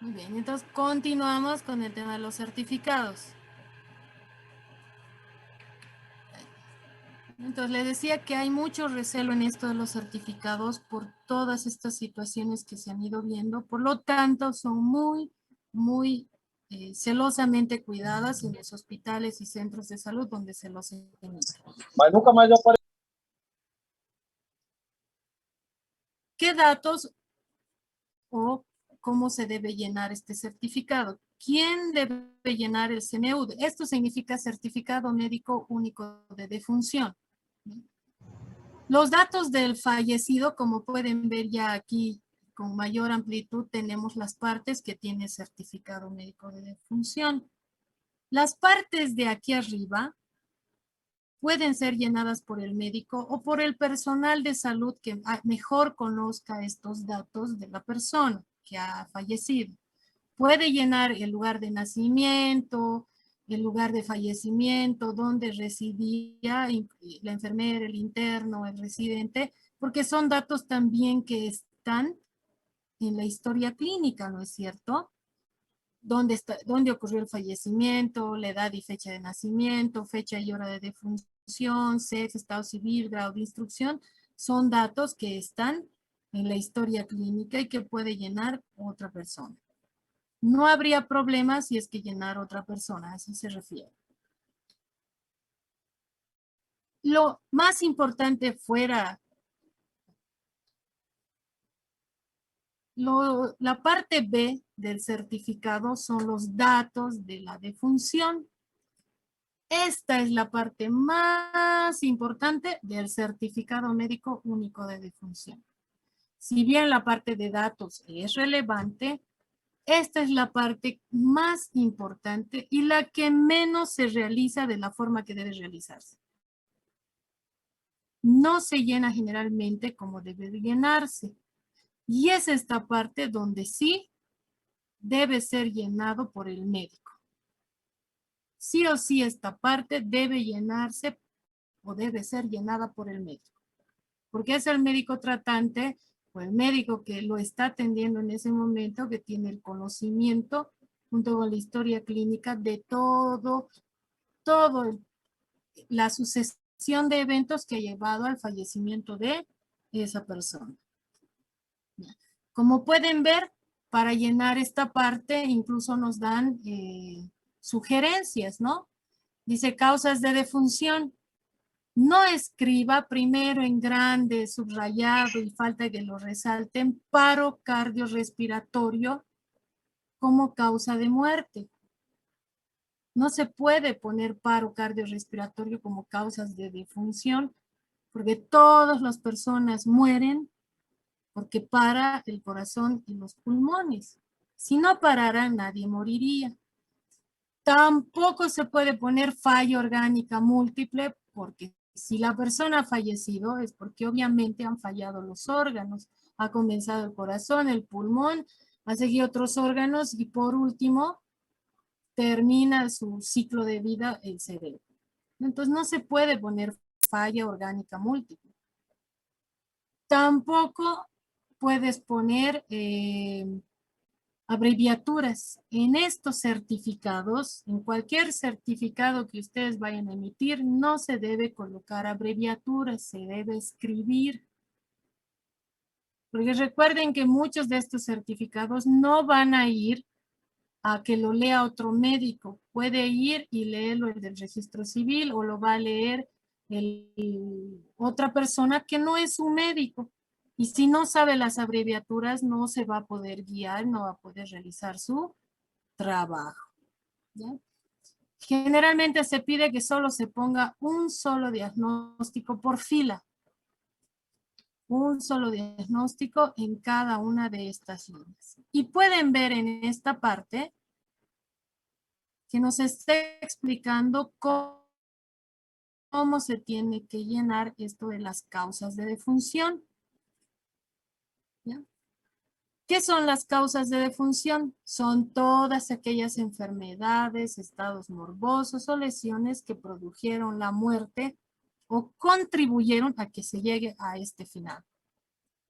Muy bien, entonces continuamos con el tema de los certificados. Entonces les decía que hay mucho recelo en esto de los certificados por todas estas situaciones que se han ido viendo. Por lo tanto, son muy celosamente cuidadas en los hospitales y centros de salud donde se los emite. ¿Qué datos o cómo se debe llenar este certificado? ¿Quién debe llenar el CNUD? Esto significa Certificado Médico Único de Defunción. Los datos del fallecido, como pueden ver ya aquí con mayor amplitud, tenemos las partes que tiene certificado médico de defunción. Las partes de aquí arriba pueden ser llenadas por el médico o por el personal de salud que mejor conozca estos datos de la persona que ha fallecido. Puede llenar el lugar de nacimiento, el lugar de fallecimiento, donde residía la enfermera, el interno, el residente, porque son datos también que están en la historia clínica, ¿no es cierto? Dónde ocurrió el fallecimiento, la edad y fecha de nacimiento, fecha y hora de defunción, sexo, estado civil, grado de instrucción, son datos que están en la historia clínica y que puede llenar otra persona. No habría problema si es que llenar otra persona, así se refiere. Lo más importante fuera, la parte B del certificado son los datos de la defunción. Esta es la parte más importante del certificado médico único de defunción. Si bien la parte de datos es relevante, esta es la parte más importante y la que menos se realiza de la forma que debe realizarse. No se llena generalmente como debe de llenarse. Y es esta parte donde sí debe ser llenado por el médico. Sí o sí esta parte debe llenarse o debe ser llenada por el médico. Porque es el médico tratante o el médico que lo está atendiendo en ese momento que tiene el conocimiento junto con la historia clínica de todo la sucesión de eventos que ha llevado al fallecimiento de esa persona. Como pueden ver, para llenar esta parte incluso nos dan sugerencias, ¿no? Dice causas de defunción. No escriba primero en grande, subrayado y falta que lo resalten, paro cardiorrespiratorio como causa de muerte. No se puede poner paro cardiorrespiratorio como causas de defunción porque todas las personas mueren porque para el corazón y los pulmones. Si no parara, nadie moriría. Tampoco se puede poner falla orgánica múltiple porque si la persona ha fallecido es porque obviamente han fallado los órganos. Ha comenzado el corazón, el pulmón, ha seguido otros órganos y por último termina su ciclo de vida el cerebro. Entonces no se puede poner falla orgánica múltiple. Tampoco puedes poner abreviaturas. En estos certificados, en cualquier certificado que ustedes vayan a emitir, no se debe colocar abreviaturas, se debe escribir. Porque recuerden que muchos de estos certificados no van a ir a que lo lea otro médico. Puede ir y leerlo el del registro civil o lo va a leer otra persona que no es un médico. Y si no sabe las abreviaturas, no se va a poder guiar, no va a poder realizar su trabajo. ¿Ya? Generalmente se pide que solo se ponga un solo diagnóstico por fila. Un solo diagnóstico en cada una de estas líneas. Y pueden ver en esta parte que nos está explicando cómo se tiene que llenar esto de las causas de defunción. ¿Ya? ¿Qué son las causas de defunción? Son todas aquellas enfermedades, estados morbosos o lesiones que produjeron la muerte o contribuyeron a que se llegue a este final.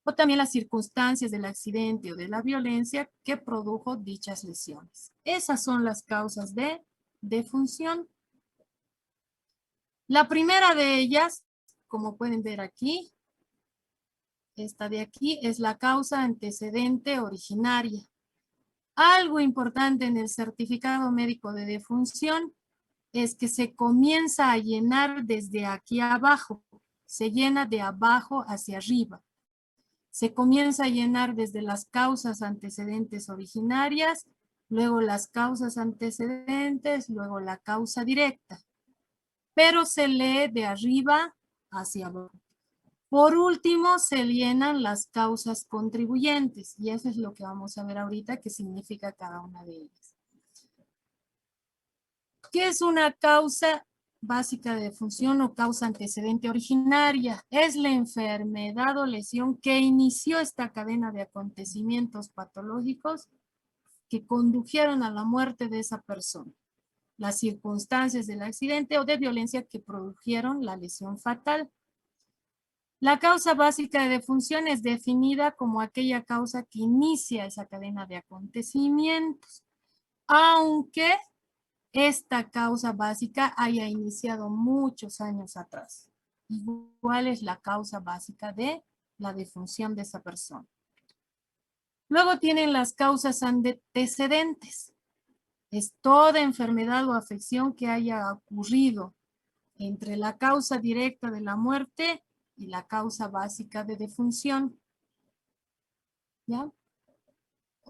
o también las circunstancias del accidente o de la violencia que produjo dichas lesiones. Esas son las causas de defunción. La primera de ellas, como pueden ver aquí, esta de aquí, es la causa antecedente originaria. Algo importante en el certificado médico de defunción es que se comienza a llenar desde aquí abajo, se llena de abajo hacia arriba. Se comienza a llenar desde las causas antecedentes originarias, luego las causas antecedentes, luego la causa directa. Pero se lee de arriba hacia abajo. Por último, se llenan las causas contribuyentes, y eso es lo que vamos a ver ahorita, qué significa cada una de ellas. ¿Qué es una causa básica de defunción o causa antecedente originaria? Es la enfermedad o lesión que inició esta cadena de acontecimientos patológicos que condujeron a la muerte de esa persona. Las circunstancias del accidente o de violencia que produjeron la lesión fatal. La causa básica de defunción es definida como aquella causa que inicia esa cadena de acontecimientos, aunque esta causa básica haya iniciado muchos años atrás. Igual es la causa básica de la defunción de esa persona. Luego tienen las causas antecedentes. Es toda enfermedad o afección que haya ocurrido entre la causa directa de la muerte y la causa básica de defunción. ¿Ya?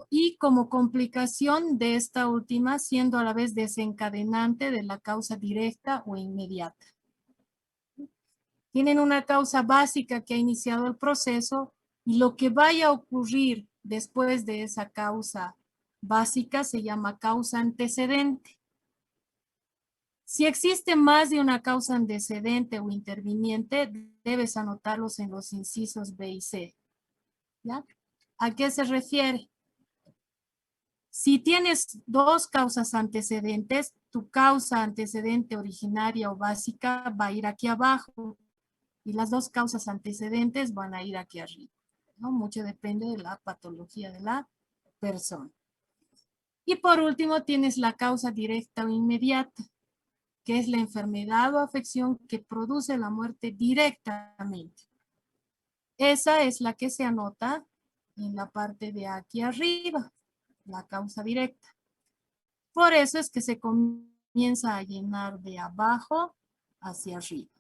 Y como complicación de esta última, siendo a la vez desencadenante de la causa directa o inmediata. Tienen una causa básica que ha iniciado el proceso y lo que vaya a ocurrir después de esa causa básica se llama causa antecedente. Si existe más de una causa antecedente o interviniente, debes anotarlos en los incisos B y C. ¿Ya? ¿A qué se refiere? Si tienes dos causas antecedentes, tu causa antecedente originaria o básica va a ir aquí abajo y las dos causas antecedentes van a ir aquí arriba, ¿no? Mucho depende de la patología de la persona. Y por último tienes la causa directa o inmediata, que es la enfermedad o afección que produce la muerte directamente. Esa es la que se anota en la parte de aquí arriba, la causa directa. Por eso es que se comienza a llenar de abajo hacia arriba.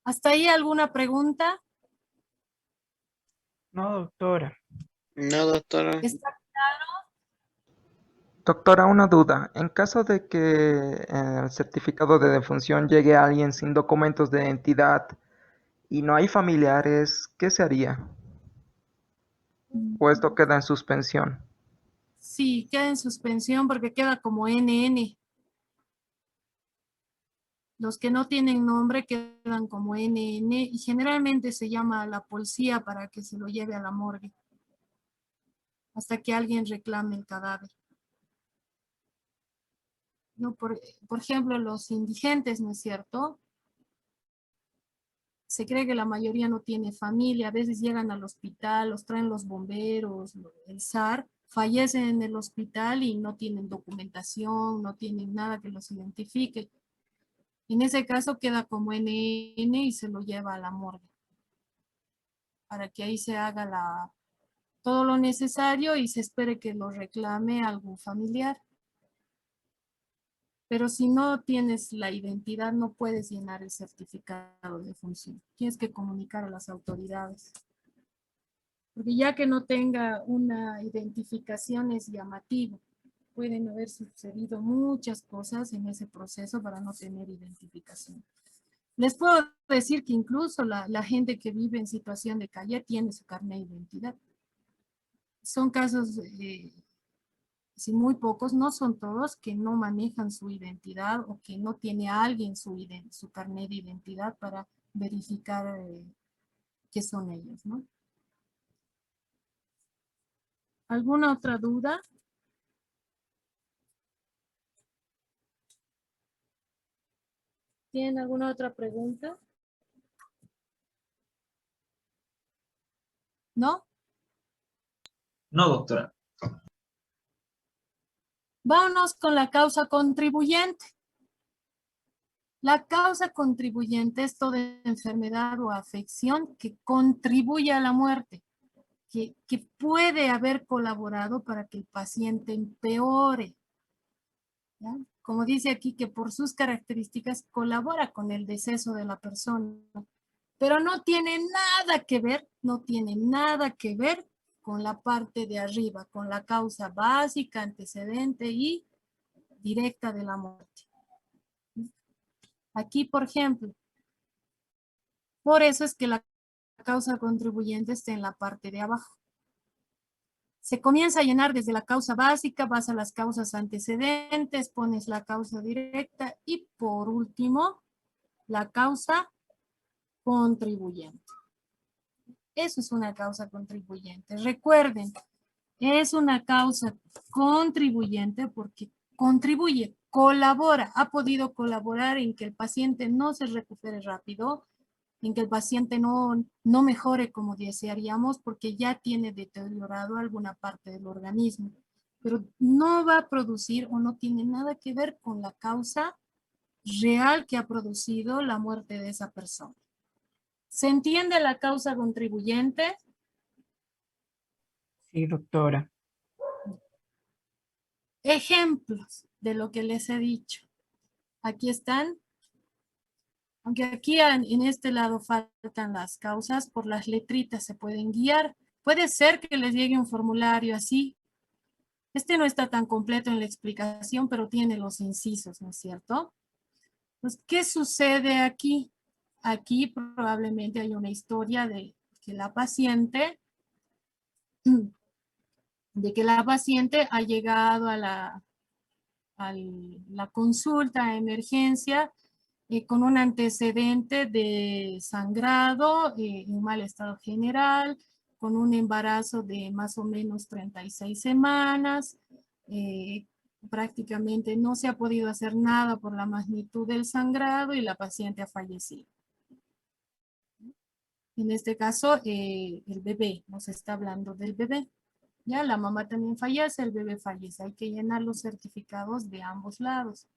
¿Hasta ahí alguna pregunta? No, doctora. No, doctora. ¿Está? Doctora, una duda. En caso de que el certificado de defunción llegue a alguien sin documentos de identidad y no hay familiares, ¿qué se haría? ¿O esto queda en suspensión? Sí, queda en suspensión porque queda como NN. Los que no tienen nombre quedan como NN y generalmente se llama a la policía para que se lo lleve a la morgue hasta que alguien reclame el cadáver. No, por ejemplo, los indigentes, ¿no es cierto? Se cree que la mayoría no tiene familia, a veces llegan al hospital, los traen los bomberos, el SAR, fallecen en el hospital y no tienen documentación, no tienen nada que los identifique. En ese caso queda como NN y se lo lleva a la morgue para que ahí se haga todo lo necesario y se espere que lo reclame algún familiar. Pero si no tienes la identidad, no puedes llenar el certificado de defunción. Tienes que comunicar a las autoridades. Porque ya que no tenga una identificación es llamativo. Pueden haber sucedido muchas cosas en ese proceso para no tener identificación. Les puedo decir que incluso la gente que vive en situación de calle tiene su carnet de identidad. Son casos, si muy pocos, no son todos, que no manejan su identidad o que no tiene alguien su carnet de identidad para verificar que son ellos, ¿no? ¿Alguna otra duda? ¿Tienen alguna otra pregunta? ¿no? No, doctora. Vámonos con la causa contribuyente. La causa contribuyente es toda enfermedad o afección que contribuye a la muerte, que puede haber colaborado para que el paciente empeore, ¿ya? Como dice aquí, que por sus características colabora con el deceso de la persona, pero no tiene nada que ver, no tiene nada que ver con la parte de arriba, con la causa básica, antecedente y directa de la muerte. Aquí, por ejemplo, por eso es que la causa contribuyente está en la parte de abajo. Se comienza a llenar desde la causa básica, vas a las causas antecedentes, pones la causa directa y por último, la causa contribuyente. Eso es una causa contribuyente. Recuerden, es una causa contribuyente porque contribuye, colabora, ha podido colaborar en que el paciente no se recupere rápido, en que el paciente no mejore como desearíamos porque ya tiene deteriorado alguna parte del organismo, pero no va a producir o no tiene nada que ver con la causa real que ha producido la muerte de esa persona. ¿Se entiende la causa contribuyente? Sí, doctora. Ejemplos de lo que les he dicho. Aquí están. Aunque aquí en este lado faltan las causas, por las letritas se pueden guiar. Puede ser que les llegue un formulario así. Este no está tan completo en la explicación, pero tiene los incisos, ¿no es cierto? Pues, ¿qué sucede aquí? Aquí probablemente hay una historia de que la paciente ha llegado a la consulta de emergencia con un antecedente de sangrado, en mal estado general, con un embarazo de más o menos 36 semanas, prácticamente no se ha podido hacer nada por la magnitud del sangrado y la paciente ha fallecido. En este caso, el bebé, nos está hablando del bebé. Ya la mamá también fallece, el bebé fallece. Hay que llenar los certificados de ambos lados.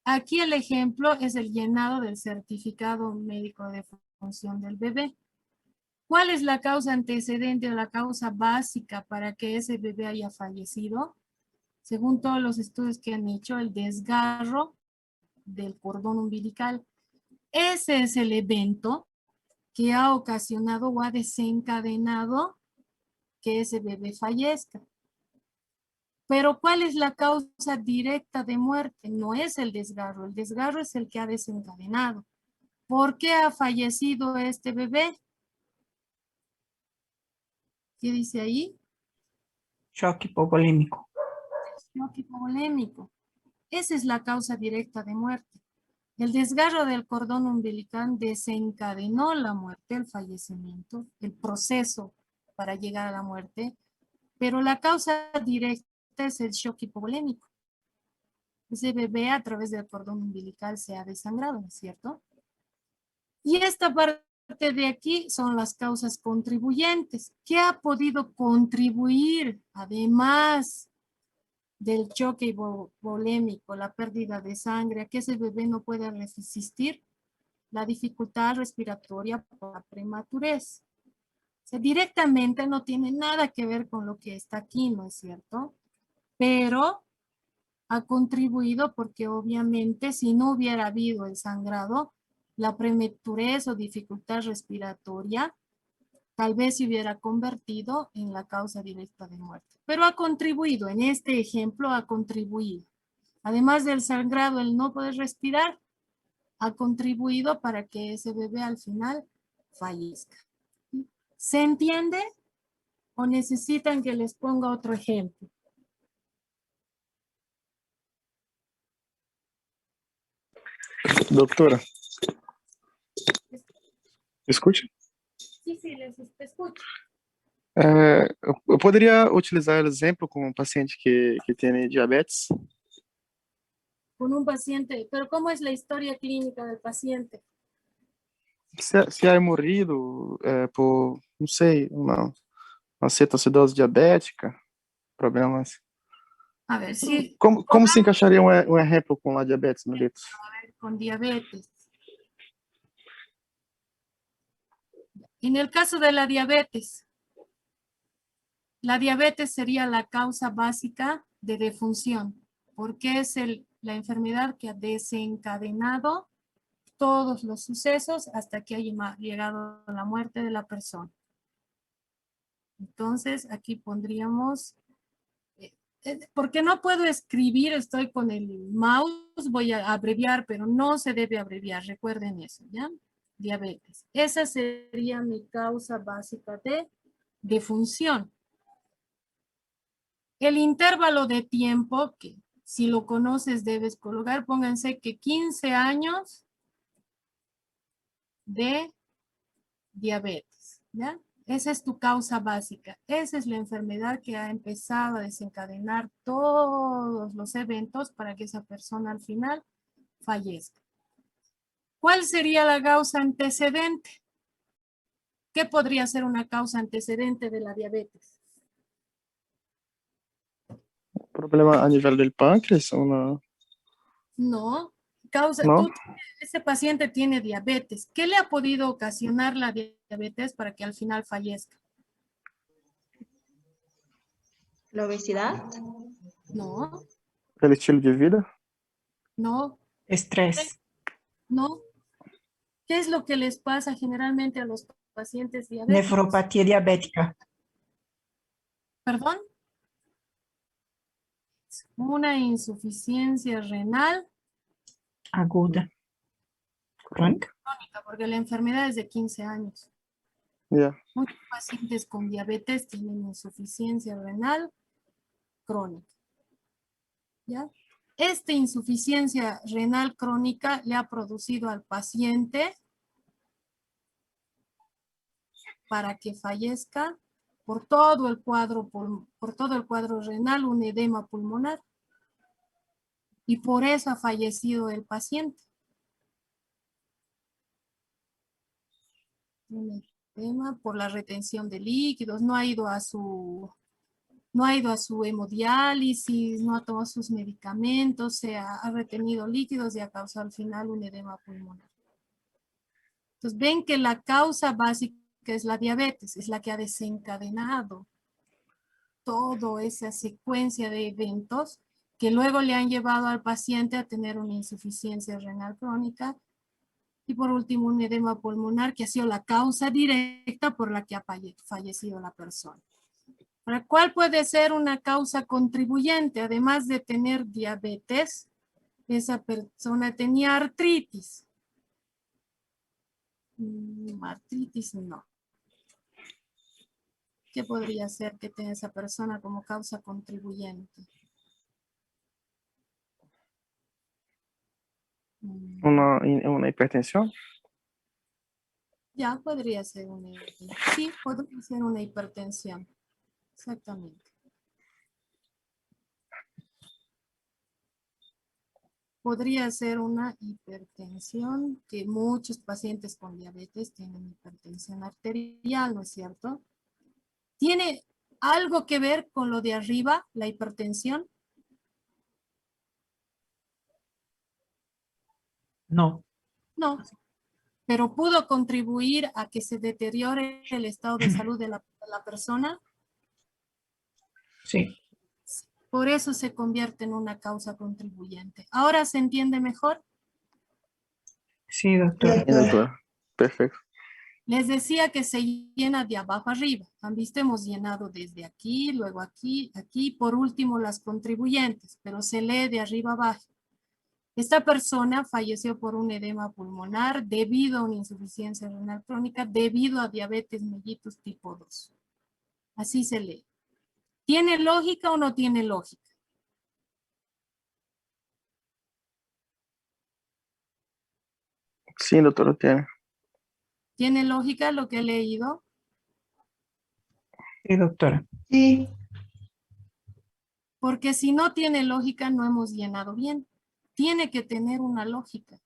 Aquí el ejemplo es el llenado del certificado médico de función del bebé. ¿Cuál es la causa antecedente o la causa básica para que ese bebé haya fallecido? Según todos los estudios que han hecho, el desgarro del cordón umbilical. Ese es el evento que ha ocasionado o ha desencadenado que ese bebé fallezca. Pero ¿cuál es la causa directa de muerte? No es el desgarro es el que ha desencadenado. ¿Por qué ha fallecido este bebé? ¿Qué dice ahí? Shock hipovolémico. Shock hipovolémico. Esa es la causa directa de muerte. El desgarro del cordón umbilical desencadenó la muerte, el fallecimiento, el proceso para llegar a la muerte, pero la causa directa es el shock hipovolémico. Ese bebé a través del cordón umbilical se ha desangrado, ¿no es cierto? Y esta parte de aquí son las causas contribuyentes. ¿Qué ha podido contribuir, además del choque hipovolémico, la pérdida de sangre, a que ese bebé no pueda resistir? La dificultad respiratoria por la prematurez. O sea, directamente no tiene nada que ver con lo que está aquí, ¿no es cierto? Pero ha contribuido porque obviamente si no hubiera habido el sangrado, la prematurez o dificultad respiratoria tal vez se hubiera convertido en la causa directa de muerte. Pero ha contribuido, en este ejemplo ha contribuido. Además del sangrado, el no poder respirar, ha contribuido para que ese bebé al final fallezca. ¿Se entiende? ¿O necesitan que les ponga otro ejemplo? Doutora, escute. Sí, les escucho. Eu poderia utilizar o exemplo com um paciente que tem diabetes? Con un paciente, pero ¿cómo es la historia clínica del paciente? Se há morrido por não sei, uma cetoacidose diabética, problemas. A ver, si Como se encaixaria um exemplo com a diabetes mellitus? con diabetes. En el caso de la diabetes sería la causa básica de defunción, porque es la enfermedad que ha desencadenado todos los sucesos hasta que haya llegado a la muerte de la persona. Entonces, aquí pondríamos, porque no puedo escribir, estoy con el mouse, voy a abreviar, pero no se debe abreviar, recuerden eso, ¿ya? Diabetes. Esa sería mi causa básica de defunción. El intervalo de tiempo, que si lo conoces debes colocar, pónganse que 15 años de diabetes, ¿ya? Esa es tu causa básica. Esa es la enfermedad que ha empezado a desencadenar todos los eventos para que esa persona al final fallezca. ¿Cuál sería la causa antecedente? ¿Qué podría ser una causa antecedente de la diabetes? Problema a nível del pâncreas ou não? No. ¿No? Ese paciente tiene diabetes. ¿Qué le ha podido ocasionar la diabetes para que al final fallezca? ¿La obesidad? No, El estilo de vida? no, Estrés. no. ¿Qué es lo que les pasa generalmente a los pacientes diabéticos? Nefropatía diabética. ¿Perdón? Una insuficiencia renal Aguda. Crónica. crónica, porque la enfermedad es de 15 años. Yeah. Muchos pacientes con diabetes tienen insuficiencia renal crónica. ¿Ya? Esta insuficiencia renal crónica le ha producido al paciente para que fallezca por todo el cuadro renal, un edema pulmonar. Y por eso ha fallecido el paciente. Un edema por la retención de líquidos, no ha ido a su hemodiálisis, no ha tomado sus medicamentos, ha retenido líquidos y ha causado al final un edema pulmonar. Entonces ven que la causa básica es la diabetes, es la que ha desencadenado toda esa secuencia de eventos que luego le han llevado al paciente a tener una insuficiencia renal crónica y por último un edema pulmonar que ha sido la causa directa por la que ha fallecido la persona. ¿Para cuál puede ser una causa contribuyente? Además de tener diabetes, esa persona tenía artritis. Artritis no. ¿Qué podría ser que tenga esa persona como causa contribuyente? Uma hipertensão? Ya, podría ser una hipertensión. Sí, podría ser una hipertensión. Exactamente. Podría ser una hipertensión, que muchos pacientes con diabetes tienen hipertensión arterial, ¿no es cierto? ¿Tiene algo que ver con lo de arriba, la hipertensión? No. No, pero pudo contribuir a que se deteriore el estado de salud de la persona. Sí. Por eso se convierte en una causa contribuyente. ¿Ahora se entiende mejor? Sí, doctora. Sim, doutora. Perfeito. Les decía que se llena de abajo arriba. Han visto, hemos llenado desde aquí, luego aquí, aquí, por último las contribuyentes, pero se lee de arriba abajo. Esta persona falleció por un edema pulmonar debido a una insuficiencia renal crónica, debido a diabetes mellitus tipo 2. Así se lee. ¿Tiene lógica o no tiene lógica? Sim, doutora, tem. ¿Tiene lógica lo que he leído? Sí, doctora. Sí. Porque si no tiene lógica, no hemos llenado bien. Tiene que tener una lógica.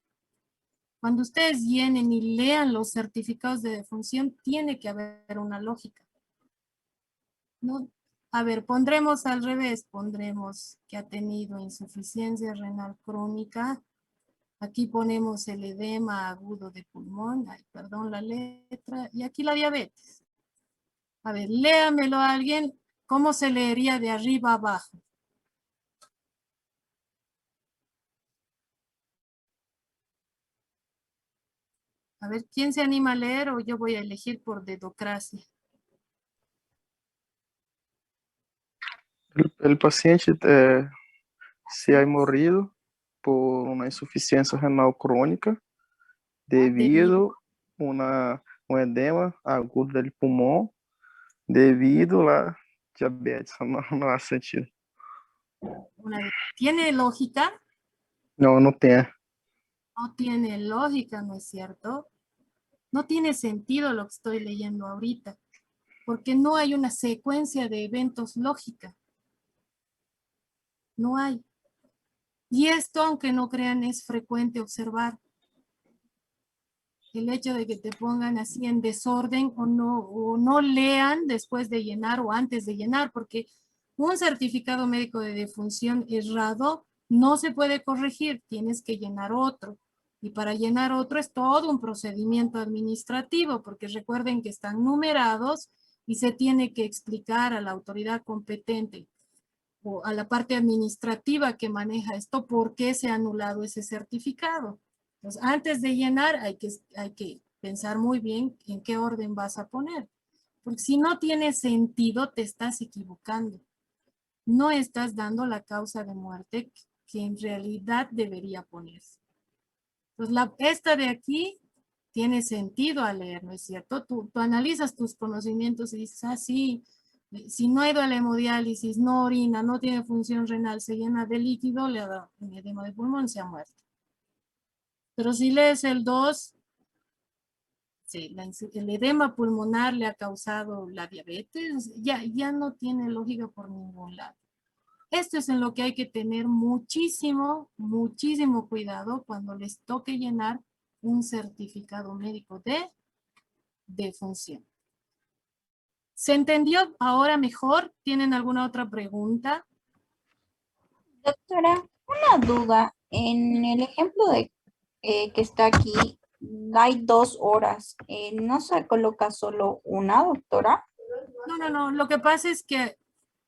Cuando ustedes llenen y lean los certificados de defunción, tiene que haber una lógica. ¿No? A ver, pondremos al revés, pondremos que ha tenido insuficiencia renal crónica. Aquí ponemos el edema agudo de pulmón, ay, perdón la letra, y aquí la diabetes. A ver, léamelo a alguien, ¿cómo se leería de arriba a abajo? A ver, ¿quién se anima a leer o yo voy a elegir por dedocracia? El paciente se ha morrido por una insuficiencia renal crónica debido a un edema agudo del pulmón debido a la diabetes. No hace sentido. ¿Tiene lógica? No, no tiene. No tiene lógica, ¿no es cierto? No tiene sentido lo que estoy leyendo ahorita, porque no hay una secuencia de eventos lógica. No hay. Y esto, aunque no crean, es frecuente observar. El hecho de que te pongan así en desorden o no lean después de llenar o antes de llenar, porque un certificado médico de defunción errado no se puede corregir, tienes que llenar otro. Y para llenar otro es todo un procedimiento administrativo, porque recuerden que están numerados y se tiene que explicar a la autoridad competente o a la parte administrativa que maneja esto por qué se ha anulado ese certificado. Entonces, antes de llenar hay que pensar muy bien en qué orden vas a poner. Porque si no tiene sentido, te estás equivocando. No estás dando la causa de muerte que en realidad debería ponerse. Entonces, esta de aquí tiene sentido al leer, ¿no es cierto? Tú analizas tus conocimientos y dices, ah, sí, si no ha ido a la hemodiálisis, no orina, no tiene función renal, se llena de líquido, le ha dado un edema de pulmón, se ha muerto. Pero si lees el 2, sí, el edema pulmonar le ha causado la diabetes, ya no tiene lógica por ningún lado. Esto es en lo que hay que tener muchísimo cuidado cuando les toque llenar un certificado médico de defunción. ¿Se entendió ahora mejor? ¿Tienen alguna otra pregunta? Doctora, una duda. En el ejemplo de que está aquí, hay 2 horas. ¿No se coloca solo una, doctora? No. Lo que pasa es que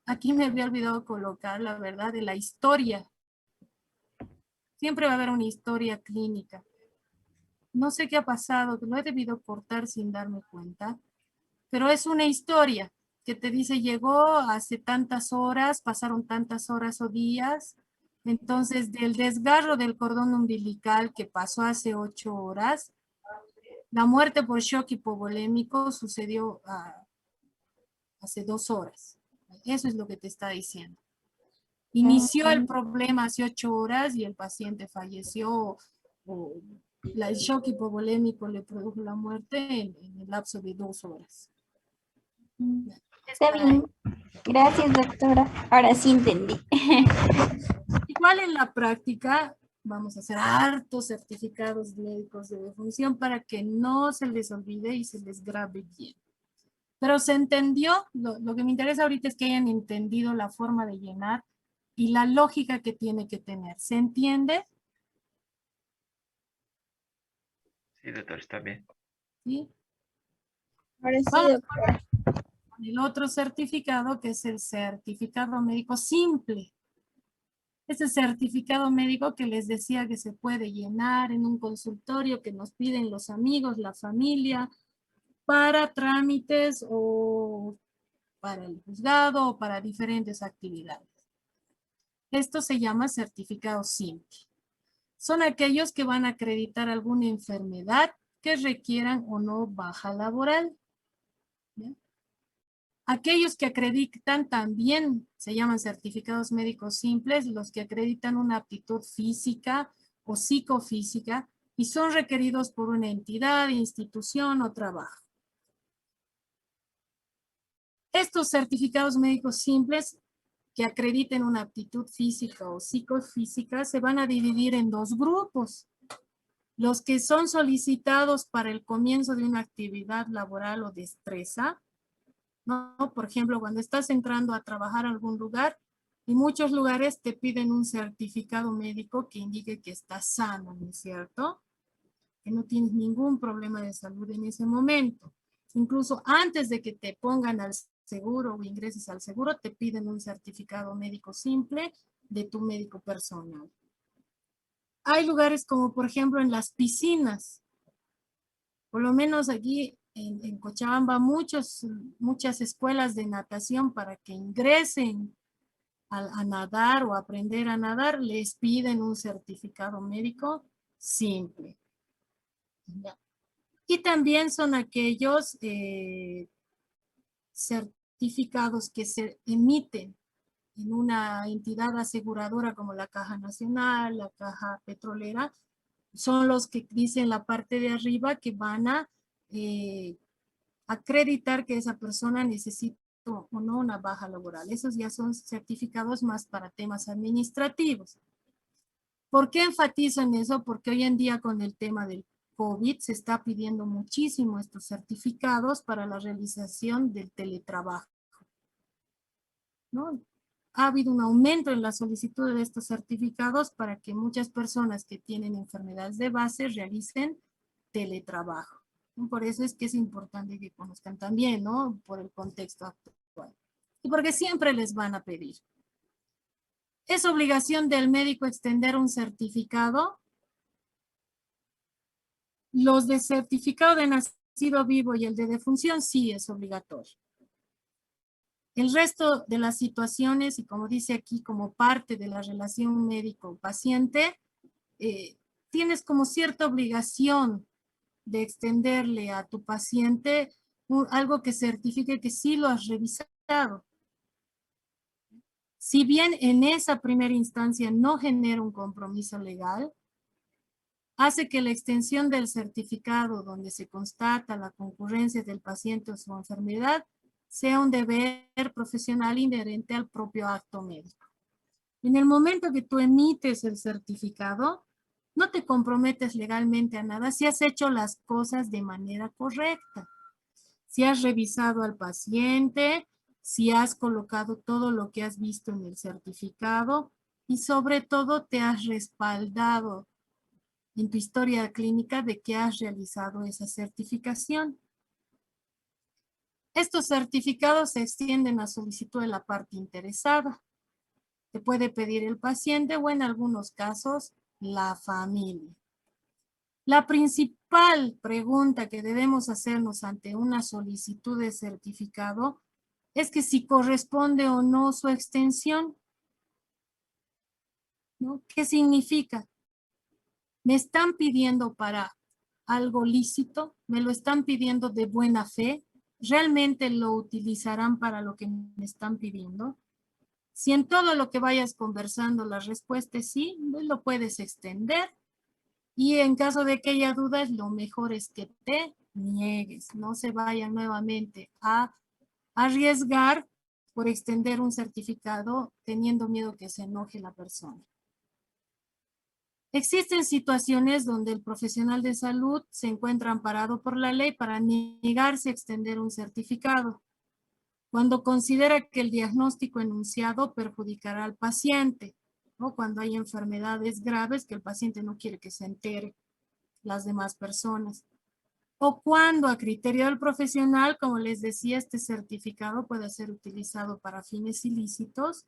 aquí me había olvidado colocar la verdad de la historia. Siempre va a haber una historia clínica. No sé qué ha pasado, que lo he debido cortar sin darme cuenta, pero es una historia que te dice llegó hace tantas horas, pasaron tantas horas o días, entonces del desgarro del cordón umbilical que pasó hace 8 horas, la muerte por shock hipovolémico sucedió hace 2 horas. Eso es lo que te está diciendo. Inició el problema hace 8 horas y el paciente falleció o el shock hipovolémico le produjo la muerte en el lapso de 2 horas. Está bien. Gracias, doctora. Ahora sí entendí. Igual en la práctica vamos a hacer hartos certificados médicos de defunción para que no se les olvide y se les grabe bien. Pero se entendió, lo que me interesa ahorita es que hayan entendido la forma de llenar y la lógica que tiene que tener. ¿Se entiende? Sí, doctor, está bien. ¿Sí? Ahora sí, Vamos doctora. con el otro certificado que es el certificado médico simple. Ese certificado médico que les decía que se puede llenar en un consultorio que nos piden los amigos, la familia, para trámites o para el juzgado o para diferentes actividades. Esto se llama certificado simple. Son aquellos que van a acreditar alguna enfermedad que requieran o no baja laboral. ¿Ya? Aquellos que acreditan también se llaman certificados médicos simples, los que acreditan una aptitud física o psicofísica y son requeridos por una entidad, institución o trabajo. Estos certificados médicos simples que acrediten una aptitud física o psicofísica se van a dividir en 2 grupos. Los que son solicitados para el comienzo de una actividad laboral o destreza, ¿no? Por ejemplo, cuando estás entrando a trabajar a algún lugar, en muchos lugares te piden un certificado médico que indique que estás sano, ¿no es cierto? Que no tienes ningún problema de salud en ese momento. Incluso antes de que te pongan al seguro o ingreses al seguro, te piden un certificado médico simple de tu médico personal. Hay lugares como, por ejemplo, en las piscinas. Por lo menos aquí en Cochabamba, muchas escuelas de natación para que ingresen a nadar o aprender a nadar, les piden un certificado médico simple. ¿Ya? Y también son aquellos certificados que se emiten en una entidad aseguradora como la Caja Nacional, la Caja Petrolera, son los que dicen la parte de arriba que van a acreditar que esa persona necesita o no una baja laboral. Esos ya son certificados más para temas administrativos. ¿Por qué enfatizo en eso? Porque hoy en día con el tema del COVID se está pidiendo muchísimo estos certificados para la realización del teletrabajo, ¿no? Ha habido un aumento en la solicitud de estos certificados para que muchas personas que tienen enfermedades de base realicen teletrabajo. Por eso es que es importante que conozcan también, ¿no? Por el contexto actual. Y porque siempre les van a pedir. ¿Es obligación del médico extender un certificado? Los de certificado de nacido vivo y el de defunción sí es obligatorio. El resto de las situaciones, y como dice aquí, como parte de la relación médico-paciente, tienes como cierta obligación de extenderle a tu paciente algo que certifique que sí lo has revisado. Si bien en esa primera instancia no genera un compromiso legal, hace que la extensión del certificado donde se constata la concurrencia del paciente o su enfermedad sea un deber profesional inherente al propio acto médico. En el momento que tú emites el certificado, no te comprometes legalmente a nada si has hecho las cosas de manera correcta. Si has revisado al paciente, si has colocado todo lo que has visto en el certificado y sobre todo te has respaldado en tu historia clínica de que has realizado esa certificación. Estos certificados se extienden a solicitud de la parte interesada. Te puede pedir el paciente o en algunos casos la familia. La principal pregunta que debemos hacernos ante una solicitud de certificado es que si corresponde o no su extensión, ¿no? ¿Qué significa? ¿Me están pidiendo para algo lícito? ¿Me lo están pidiendo de buena fe? ¿Realmente lo utilizarán para lo que me están pidiendo? Si en todo lo que vayas conversando la respuesta es sí, lo puedes extender. Y en caso de que haya dudas, lo mejor es que te niegues. No se vayan nuevamente a arriesgar por extender un certificado teniendo miedo que se enoje la persona. Existen situaciones donde el profesional de salud se encuentra amparado por la ley para negarse a extender un certificado, cuando considera que el diagnóstico enunciado perjudicará al paciente, o cuando hay enfermedades graves que el paciente no quiere que se entere las demás personas, o cuando a criterio del profesional, como les decía, este certificado puede ser utilizado para fines ilícitos,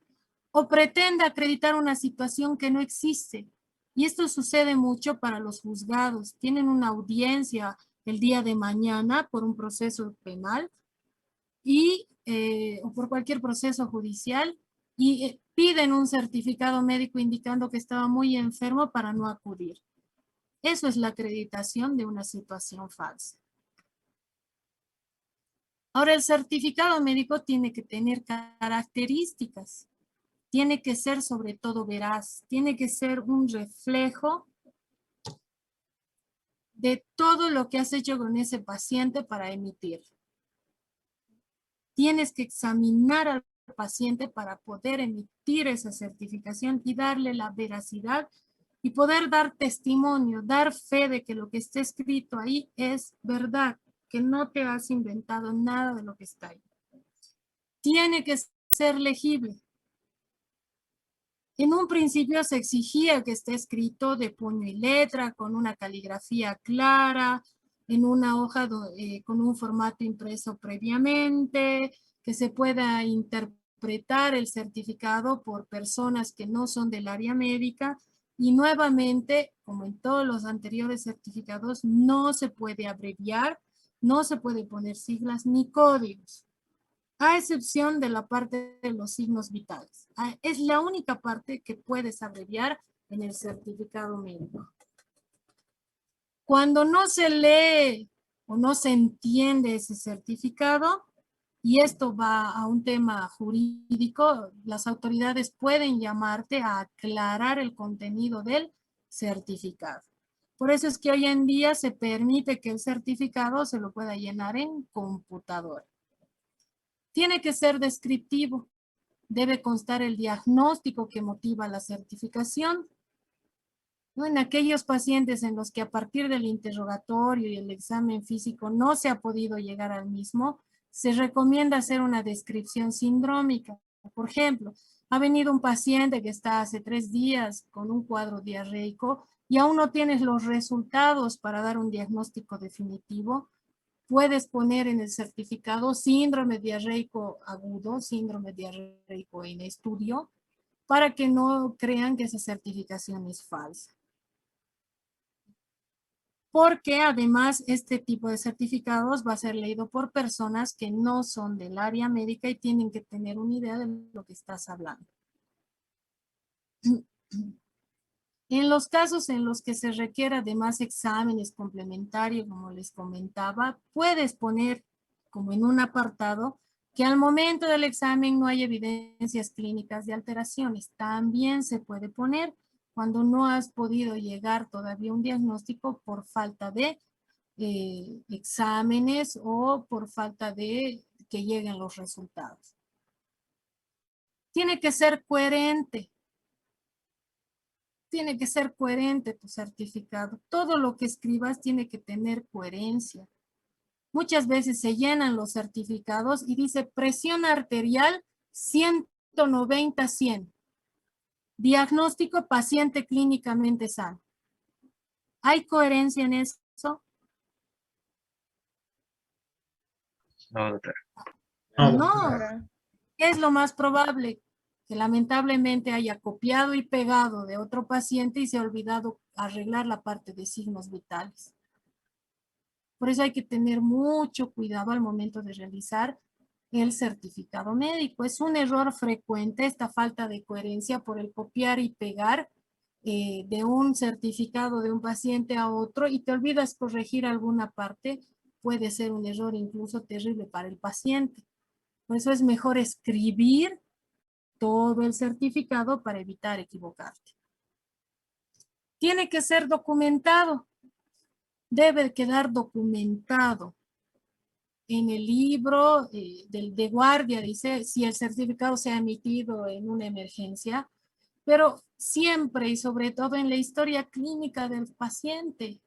o pretende acreditar una situación que no existe. Y esto sucede mucho para los juzgados. Tienen una audiencia el día de mañana por un proceso penal o por cualquier proceso judicial y piden un certificado médico indicando que estaba muy enfermo para no acudir. Eso es la acreditación de una situación falsa. Ahora, el certificado médico tiene que tener características. Tiene que ser sobre todo veraz, tiene que ser un reflejo de todo lo que has hecho con ese paciente para emitir. Tienes que examinar al paciente para poder emitir esa certificación y darle la veracidad y poder dar testimonio, dar fe de que lo que está escrito ahí es verdad, que no te has inventado nada de lo que está ahí. Tiene que ser legible. En un principio se exigía que esté escrito de puño y letra, con una caligrafía clara, en una hoja con un formato impreso previamente, que se pueda interpretar el certificado por personas que no son del área médica, y nuevamente, como en todos los anteriores certificados, no se puede abreviar, no se puede poner siglas ni códigos, a excepción de la parte de los signos vitales. Es la única parte que puedes abreviar en el certificado médico. Cuando no se lee o no se entiende ese certificado, y esto va a un tema jurídico, las autoridades pueden llamarte a aclarar el contenido del certificado. Por eso es que hoy en día se permite que el certificado se lo pueda llenar en computadora. Tiene que ser descriptivo. Debe constar el diagnóstico que motiva la certificación. ¿No? En aquellos pacientes en los que a partir del interrogatorio y el examen físico no se ha podido llegar al mismo, se recomienda hacer una descripción sindrómica. Por ejemplo, ha venido un paciente que está hace 3 días con un cuadro diarreico y aún no tienes los resultados para dar un diagnóstico definitivo. Puedes poner en el certificado síndrome diarreico agudo, síndrome diarreico en estudio, para que no crean que esa certificación es falsa. Porque además este tipo de certificados va a ser leído por personas que no son del área médica y tienen que tener una idea de lo que estás hablando. En los casos en los que se requiera de más exámenes complementarios, como les comentaba, puedes poner como en un apartado que al momento del examen no hay evidencias clínicas de alteraciones. También se puede poner cuando no has podido llegar todavía a un diagnóstico por falta de exámenes o por falta de que lleguen los resultados. Tiene que ser coherente. Tiene que ser coherente tu certificado. Todo lo que escribas tiene que tener coherencia. Muchas veces se llenan los certificados y dice presión arterial 190/100. Diagnóstico paciente clínicamente sano. ¿Hay coherencia en eso? No, doctora. No. Es lo más probable que lamentablemente haya copiado y pegado de otro paciente y se ha olvidado arreglar la parte de signos vitales. Por eso hay que tener mucho cuidado al momento de realizar el certificado médico. Es un error frecuente esta falta de coherencia por el copiar y pegar de un certificado de un paciente a otro y te olvidas corregir alguna parte. Puede ser un error incluso terrible para el paciente. Por eso es mejor escribir todo el certificado para evitar equivocarte. Tiene que ser documentado. Debe quedar documentado en el libro de guardia, dice, si el certificado se ha emitido en una emergencia, pero siempre y sobre todo en la historia clínica del paciente,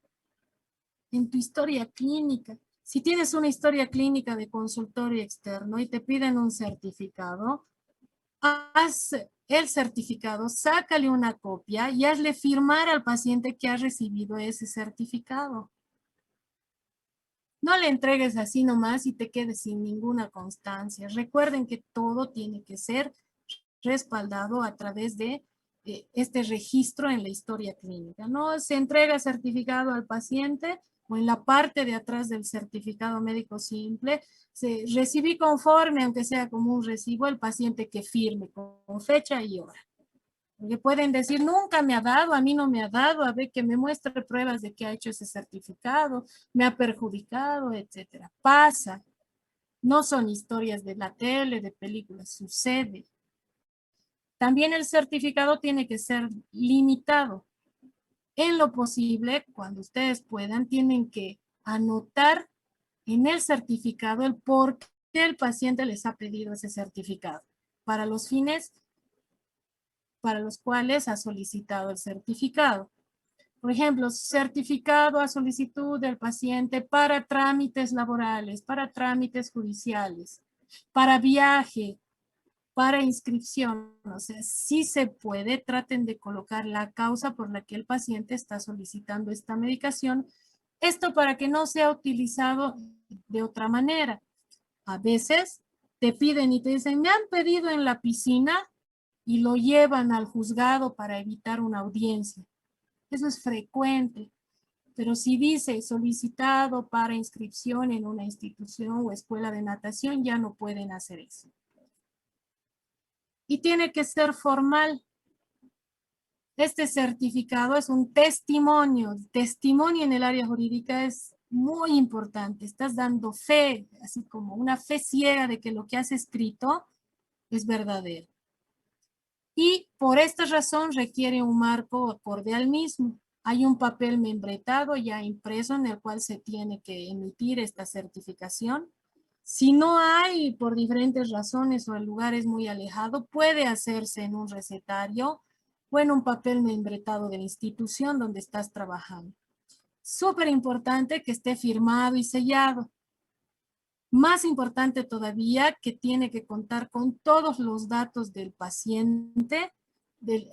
en tu historia clínica. Si tienes una historia clínica de consultorio externo y te piden un certificado, haz el certificado, sácale una copia y hazle firmar al paciente que ha recibido ese certificado. No le entregues así nomás y te quedes sin ninguna constancia. Recuerden que todo tiene que ser respaldado a través de este registro en la historia clínica. No se entrega certificado al paciente o en la parte de atrás del certificado médico simple, se recibí conforme, aunque sea como un recibo, el paciente que firme con fecha y hora. Porque pueden decir, nunca me ha dado, a mí no me ha dado, a ver que me muestre pruebas de que ha hecho ese certificado, me ha perjudicado, etcétera. Pasa. No son historias de la tele, de películas, sucede. También el certificado tiene que ser limitado. En lo posible, cuando ustedes puedan, tienen que anotar en el certificado el por qué el paciente les ha pedido ese certificado. Para los fines para los cuales ha solicitado el certificado. Por ejemplo, certificado a solicitud del paciente para trámites laborales, para trámites judiciales, para viaje, para inscripción. O sea, sí se puede, traten de colocar la causa por la que el paciente está solicitando esta medicación. Esto para que no sea utilizado de otra manera. A veces te piden y te dicen, me han pedido en la piscina y lo llevan al juzgado para evitar una audiencia. Eso es frecuente. Pero si dice solicitado para inscripción en una institución o escuela de natación, ya no pueden hacer eso. Y tiene que ser formal. Este certificado es un testimonio. Testimonio en el área jurídica es muy importante. Estás dando fe, así como una fe ciega de que lo que has escrito es verdadero. Y por esta razón requiere un marco acorde al mismo. Hay un papel membretado ya impreso en el cual se tiene que emitir esta certificación. Si no hay, por diferentes razones o el lugar es muy alejado, puede hacerse en un recetario o en un papel membretado de la institución donde estás trabajando. Súper importante que esté firmado y sellado. Más importante todavía que tiene que contar con todos los datos del paciente,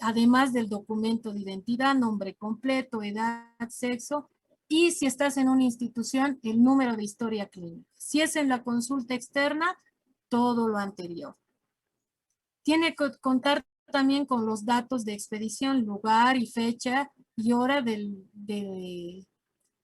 además del documento de identidad, nombre completo, edad, sexo, y si estás en una institución, el número de historia clínica. Si es en la consulta externa, todo lo anterior. Tiene que contar también con los datos de expedición, lugar y fecha y hora de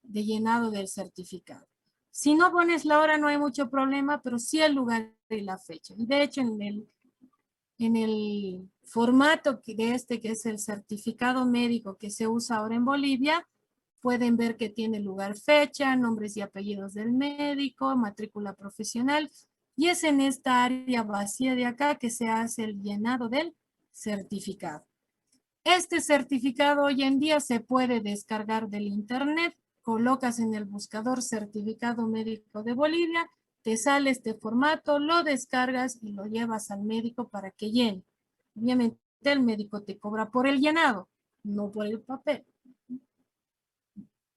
llenado del certificado. Si no pones la hora no hay mucho problema, pero sí el lugar y la fecha. Y de hecho en el formato de que es el certificado médico que se usa ahora en Bolivia, pueden ver que tiene lugar, fecha, nombres y apellidos del médico, matrícula profesional, y es en esta área vacía de acá que se hace el llenado del certificado. Este certificado hoy en día se puede descargar del internet, colocas en el buscador certificado médico de Bolivia, te sale este formato, lo descargas y lo llevas al médico para que llene. Obviamente el médico te cobra por el llenado, no por el papel.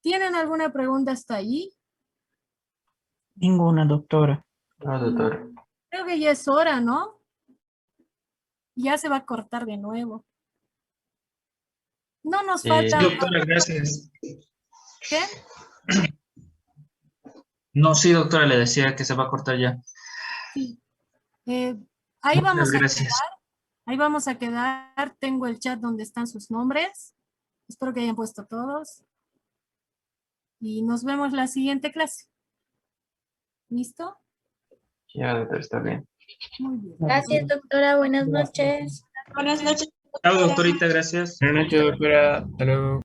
¿Tienen alguna pregunta hasta ahí? Ninguna, doctora. No, doctora. Creo que ya es hora, ¿no? Ya se va a cortar de nuevo. No nos falta... Doctora, gracias. ¿Qué? No, sí, doctora, le decía que se va a cortar ya. Sí. Ahí vamos Muchas gracias. a quedar. Ahí vamos a quedar. Tengo el chat donde están sus nombres. Espero que hayan puesto todos. Y nos vemos la siguiente clase. ¿Listo? Ya, doctora, está bien. Muy bien. Gracias, doctora. Buenas noches. Buenas noches. Chao, doctorita, gracias. Buenas noches, doctora. Hasta luego.